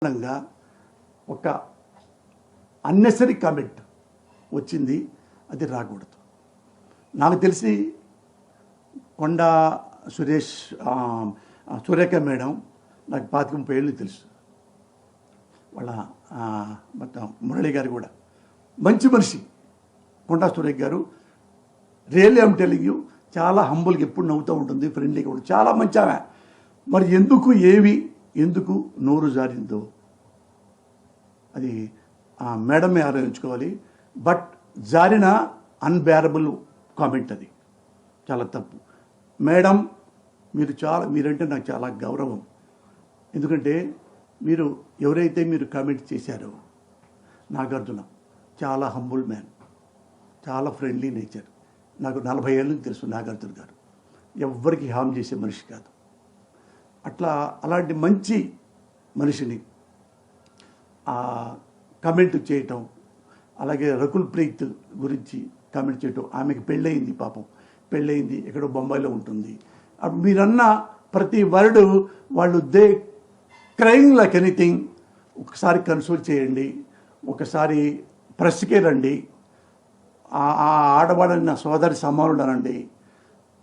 కారణంగా ఒక unnecessary comment వచ్చింది. అది రాకూడదు. నాకు తెలిసి కొండా సురేష్ సురేఖ మేడం నాకు 25 ఏళ్ళు తెలుసు. వాళ్ళ మొత్తం మురళి గారు కూడా మంచి మనిషి. కొండా సురేఖ గారు రియల్లీ ఐమ్ టెల్లింగ్ యూ, చాలా హంబుల్గా ఎప్పుడు నవ్వుతూ ఉంటుంది, ఫ్రెండ్లీగా ఉంటుంది, చాలా మంచి ఆమె. మరి ఎందుకు నోరు జారిందో అది మేడమే ఆలోచించుకోవాలి. బట్ జారిన అన్బేరబుల్ కామెంట్, అది చాలా తప్పు. మేడం మీరంటే నాకు చాలా గౌరవం. ఎందుకంటే ఎవరైతే మీరు కామెంట్ చేశారో నాగార్జున చాలా హంబుల్ మ్యాన్, చాలా ఫ్రెండ్లీ నేచర్. నాకు 40 ఏళ్ళ నుంచి తెలుసు నాగార్జున గారు. ఎవ్వరికి హామ్ చేసే మనిషి కాదు. అలాంటి మంచి మనిషిని కమెంట్ చేయటం, అలాగే రకుల్ ప్రీత్ గురించి కామెంట్ చేయటం. ఆమెకి పెళ్ళయింది, పాపం పెళ్ళయింది, ఎక్కడో బొంబాయిలో ఉంటుంది. మీరన్న ప్రతి వర్డ్ వాళ్ళు క్రైమ్ లైక్ ఎనీథింగ్. ఒకసారి కన్సల్ట్ చేయండి, ఒకసారి ప్రెస్కే రండి. ఆ ఆడవాళ్ళని నా సోదరి సమానుడు అనండి,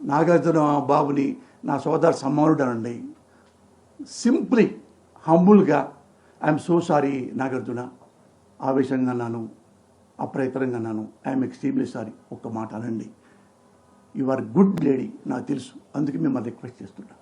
నాగార్జున బాబుని నా సోదరి సమానుడు అనండి. సింప్లీ హంబుల్గా ఐఎమ్ సో సారీ నాగార్జున, ఆవేశంగా అన్నాను, అప్రయత్నంగా అన్నాను, ఐఎమ్ ఎక్స్ట్రీమ్లీ సారీ. ఒక్క మాట అనండి. యు ఆర్ గుడ్ లేడీ, నాకు తెలుసు, అందుకే మిమ్మల్ని రిక్వెస్ట్ చేస్తున్నా.